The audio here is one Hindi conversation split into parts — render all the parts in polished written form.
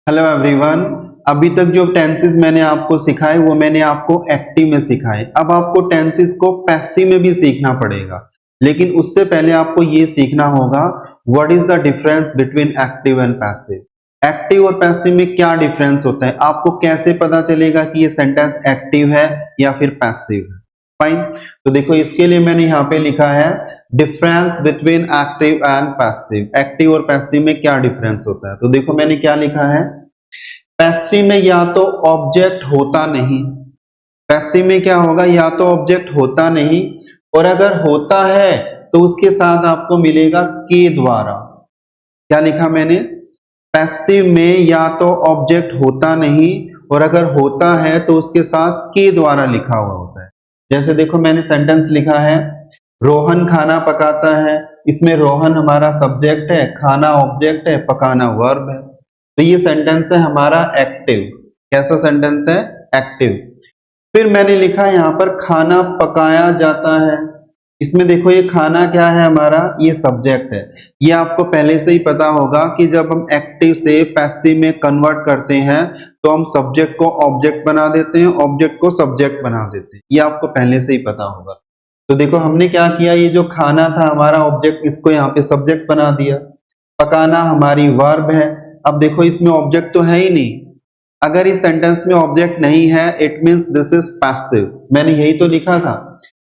Hello everyone. अभी तक जो टेंसेस मैंने आपको सिखाए वो मैंने आपको एक्टिव में सिखाए। अब आपको टेंसेस को पैसिव में भी सीखना पड़ेगा, लेकिन उससे पहले आपको ये सीखना होगा what is the difference between active and passive. Active और पैसिव में क्या डिफरेंस होता है, आपको कैसे पता चलेगा कि ये सेंटेंस एक्टिव है या फिर पैसिव है। फाइन, तो देखो इसके लिए मैंने यहाँ पे लिखा है difference between active and passive. Active और पैसिव में क्या डिफरेंस होता है, तो देखो मैंने क्या लिखा है। पैसिव में या तो ऑब्जेक्ट होता नहीं, पैसिव में क्या होगा, या तो ऑब्जेक्ट होता नहीं, और अगर होता है तो उसके साथ आपको मिलेगा के द्वारा। क्या लिखा मैंने, पैसिव में या तो ऑब्जेक्ट होता नहीं और अगर होता है तो उसके साथ के द्वारा लिखा हुआ होता है। जैसे देखो मैंने सेंटेंस लिखा है रोहन खाना पकाता है, इसमें रोहन हमारा सब्जेक्ट है, खाना ऑब्जेक्ट है, पकाना वर्ब है। तो ये सेंटेंस है हमारा एक्टिव। कैसा सेंटेंस है, एक्टिव। फिर मैंने लिखा यहाँ पर खाना पकाया जाता है, इसमें देखो ये खाना क्या है हमारा, ये सब्जेक्ट है। ये आपको पहले से ही पता होगा कि जब हम एक्टिव से पैसिव में कन्वर्ट करते हैं तो हम सब्जेक्ट को ऑब्जेक्ट बना देते हैं, ऑब्जेक्ट को सब्जेक्ट बना देते हैं। ये आपको पहले से ही पता होगा। तो देखो हमने क्या किया, ये जो खाना था हमारा ऑब्जेक्ट, इसको यहाँ पे सब्जेक्ट बना दिया। पकाना हमारी वर्ब है। अब देखो इसमें ऑब्जेक्ट तो है ही नहीं, अगर इस सेंटेंस में ऑब्जेक्ट नहीं है it means this is passive. मैंने यही तो लिखा था,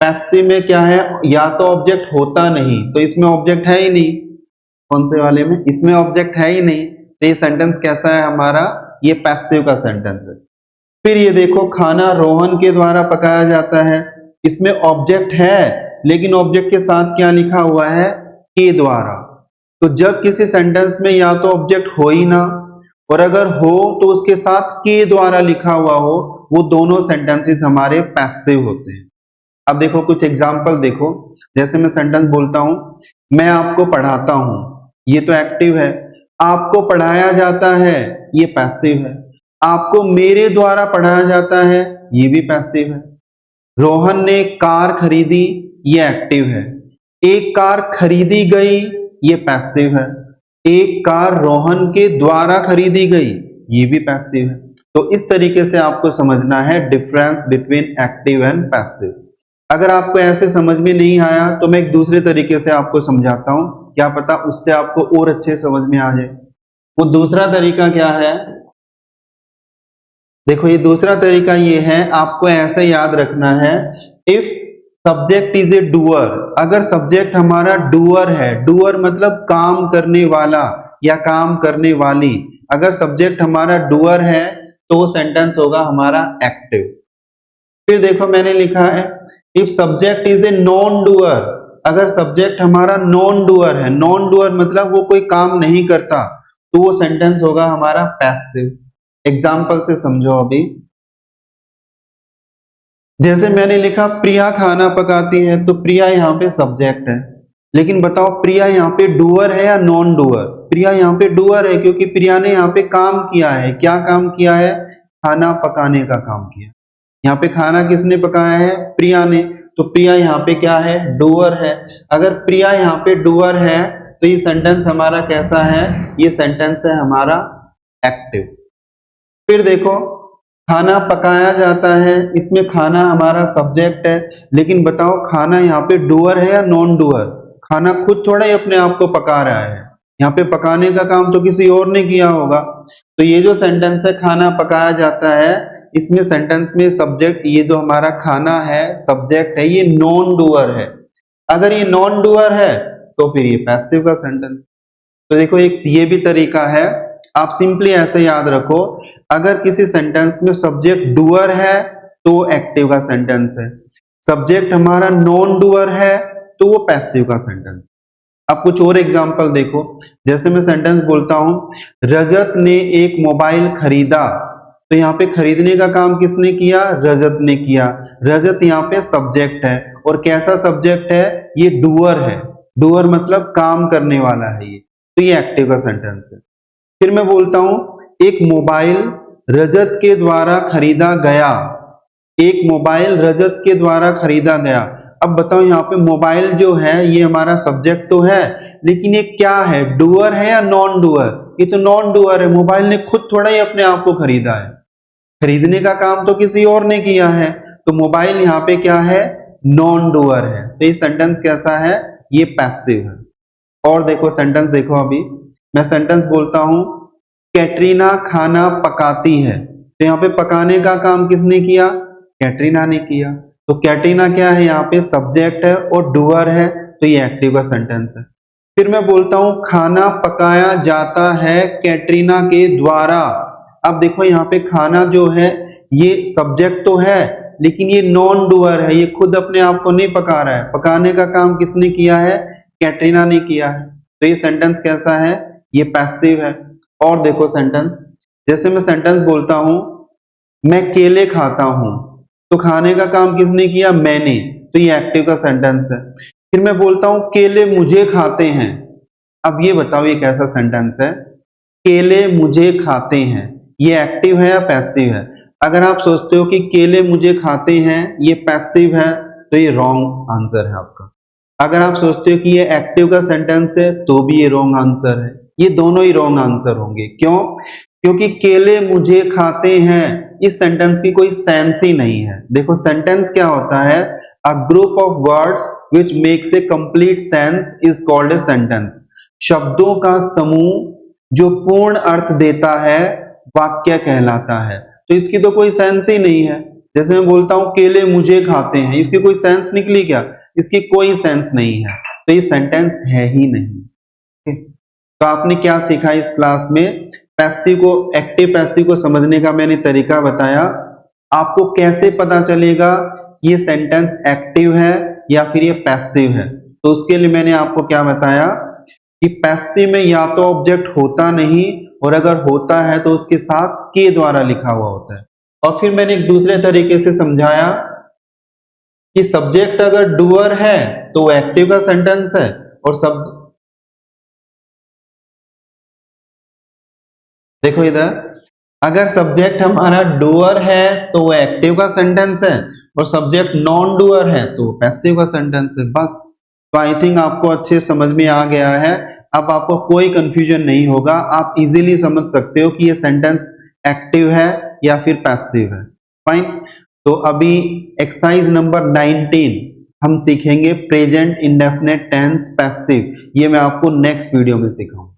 पैसिव में क्या है, या तो ऑब्जेक्ट होता नहीं, तो इसमें ऑब्जेक्ट है ही नहीं। कौन से वाले में, इसमें ऑब्जेक्ट है ही नहीं, तो ये सेंटेंस कैसा है हमारा, ये पैसिव का सेंटेंस है। फिर ये देखो खाना रोहन के द्वारा पकाया जाता है, इसमें ऑब्जेक्ट है लेकिन ऑब्जेक्ट के साथ क्या लिखा हुआ है, के द्वारा। तो जब किसी सेंटेंस में या तो ऑब्जेक्ट हो ही ना और अगर हो तो उसके साथ के द्वारा लिखा हुआ हो, वो दोनों सेंटेंसेस हमारे पैसिव होते हैं। अब देखो कुछ एग्जांपल देखो, जैसे मैं सेंटेंस बोलता हूं मैं आपको पढ़ाता हूं, ये तो एक्टिव है। आपको पढ़ाया जाता है, ये पैसिव है। आपको मेरे द्वारा पढ़ाया जाता है, ये भी पैसिव है। रोहन ने कार खरीदी, ये एक्टिव है। एक कार खरीदी गई, ये पैसिव है। एक कार रोहन के द्वारा खरीदी गई, ये भी पैसिव है। तो इस तरीके से आपको समझना है difference between active and passive. अगर आपको ऐसे समझ में नहीं आया तो मैं एक दूसरे तरीके से आपको समझाता हूं, क्या पता उससे आपको और अच्छे समझ में आ जाए। वो दूसरा तरीका क्या है, देखो ये दूसरा तरीका ये है, आपको ऐसे याद रखना है if subject is a doer. अगर सब्जेक्ट हमारा डूअर है, डूअर मतलब काम करने वाला या काम करने वाली, अगर सब्जेक्ट हमारा डूअर है तो वो सेंटेंस होगा हमारा एक्टिव। फिर देखो मैंने लिखा है if subject is a non doer, अगर सब्जेक्ट हमारा नॉन डूअर है, नॉन डूअर मतलब वो कोई काम नहीं करता, तो वो सेंटेंस होगा हमारा पैसिव। एग्जाम्पल से समझो अभी, जैसे मैंने लिखा प्रिया खाना पकाती है, तो प्रिया यहाँ पे सब्जेक्ट है, लेकिन बताओ प्रिया यहाँ पे डूअर है या नॉन डूअर। प्रिया यहाँ पे डूअर है क्योंकि प्रिया ने यहाँ पे काम किया है। क्या काम किया है, खाना पकाने का काम किया। यहाँ पे खाना किसने पकाया है, प्रिया ने, तो प्रिया यहाँ पे क्या है, डूअर है। अगर प्रिया यहाँ पे डूअर है तो ये सेंटेंस हमारा कैसा है, ये सेंटेंस है हमारा एक्टिव। फिर देखो खाना पकाया जाता है, इसमें खाना हमारा सब्जेक्ट है, लेकिन बताओ खाना यहाँ पे डूअर है या नॉन डूअर। खाना खुद थोड़ा ही अपने आप को पका रहा है, यहाँ पे पकाने का काम तो किसी और ने किया होगा। तो ये जो सेंटेंस है खाना पकाया जाता है, इसमें सेंटेंस में सब्जेक्ट, ये जो हमारा खाना है सब्जेक्ट है, ये नॉन डूअर है। अगर ये नॉन डूअर है तो फिर ये पैसिव का सेंटेंस। तो देखो एक ये भी तरीका है, आप सिंपली ऐसे याद रखो, अगर किसी सेंटेंस में सब्जेक्ट डूअर है तो वो एक्टिव का सेंटेंस है, सब्जेक्ट हमारा नॉन डूअर है तो वो पैसिव का सेंटेंस। अब कुछ और एग्जांपल देखो, जैसे मैं सेंटेंस बोलता हूं रजत ने एक मोबाइल खरीदा, तो यहाँ पे खरीदने का काम किसने किया, रजत ने किया। रजत यहाँ पे सब्जेक्ट है, और कैसा सब्जेक्ट है, ये डूअर है। डूअर मतलब काम करने वाला है ये, तो ये एक्टिव का सेंटेंस है। फिर मैं बोलता हूं एक मोबाइल रजत के द्वारा खरीदा गया, एक मोबाइल रजत के द्वारा खरीदा गया। अब बताओ यहाँ पे मोबाइल जो है ये हमारा सब्जेक्ट तो है, लेकिन ये क्या है, डूअर है या नॉन डूअर? ये तो नॉन डूअर है, मोबाइल ने खुद थोड़ा ही अपने आप को खरीदा है, खरीदने का काम तो किसी और ने किया है, तो मोबाइल यहाँ पे क्या है, नॉन डूअर है। तो ये सेंटेंस कैसा है, ये पैसिव है। और देखो सेंटेंस देखो, अभी मैं सेंटेंस बोलता हूं, कैटरीना खाना पकाती है, तो यहाँ पे पकाने का काम किसने किया, कैटरीना ने किया। तो कैटरीना क्या है, यहाँ पे सब्जेक्ट है और डूअर है, तो ये एक्टिव का सेंटेंस है। फिर मैं बोलता हूं खाना पकाया जाता है कैटरीना के द्वारा। अब देखो यहाँ पे खाना जो है ये सब्जेक्ट तो है, लेकिन ये नॉन डूअर है, ये खुद अपने आप को नहीं पका रहा है, पकाने का काम किसने किया है, कैटरीना ने किया है। तो ये सेंटेंस कैसा है, ये पैसिव है। और देखो सेंटेंस, जैसे मैं सेंटेंस बोलता हूं मैं केले खाता हूं, तो खाने का काम किसने किया, मैंने, तो ये एक्टिव का सेंटेंस है। फिर मैं बोलता हूं केले मुझे खाते हैं, अब ये बताओ ये कैसा सेंटेंस है, केले मुझे खाते हैं, ये एक्टिव है या पैसिव है? अगर आप सोचते हो कि केले मुझे खाते हैं ये पैसिव है, तो ये रॉन्ग आंसर है आपका। अगर आप सोचते हो कि ये एक्टिव का सेंटेंस है, तो भी ये रॉन्ग आंसर है। ये दोनों ही रॉन्ग आंसर होंगे। क्यों? क्योंकि केले मुझे खाते हैं इस सेंटेंस की कोई सेंस ही नहीं है। देखो सेंटेंस क्या होता है, a group of words which makes a complete sense is called a sentence. शब्दों का समूह जो पूर्ण अर्थ देता है वाक्य कहलाता है। तो इसकी तो कोई सेंस ही नहीं है। जैसे मैं बोलता हूं केले मुझे खाते हैं, इसकी कोई सेंस निकली क्या? इसकी कोई सेंस नहीं है, तो ये सेंटेंस है ही नहीं। तो आपने क्या सीखा इस क्लास में, पैसिव को, एक्टिव पैसिव को समझने का मैंने तरीका बताया। आपको कैसे पता चलेगा ये सेंटेंस एक्टिव है या फिर ये पैसिव है, तो उसके लिए मैंने आपको क्या बताया कि पैसिव में या तो ऑब्जेक्ट होता नहीं, और अगर होता है तो उसके साथ के द्वारा लिखा हुआ होता है। और फिर मैंने एक दूसरे तरीके से समझाया कि सब्जेक्ट अगर डूअर है तो वो एक्टिव का सेंटेंस है, और देखो इधर, अगर सब्जेक्ट हमारा डूअर है तो वो एक्टिव का सेंटेंस है, और सब्जेक्ट नॉन डूअर है तो पैसिव का सेंटेंस है। बस। तो आई थिंक आपको अच्छे समझ में आ गया है। अब आपको कोई कंफ्यूजन नहीं होगा, आप इजीली समझ सकते हो कि ये सेंटेंस एक्टिव है या फिर पैसिव है। फाइन। तो अभी एक्सरसाइज नंबर 19 हम सीखेंगे प्रेजेंट इंडेफिनिट टेंस पैसिव। ये मैं आपको नेक्स्ट वीडियो में सिखाऊंगा।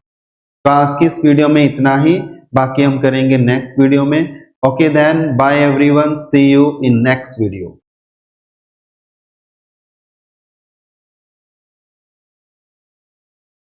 तो आज की इस वीडियो में इतना ही, बाकी हम करेंगे नेक्स्ट वीडियो में। Okay then, bye everyone, see you in next video.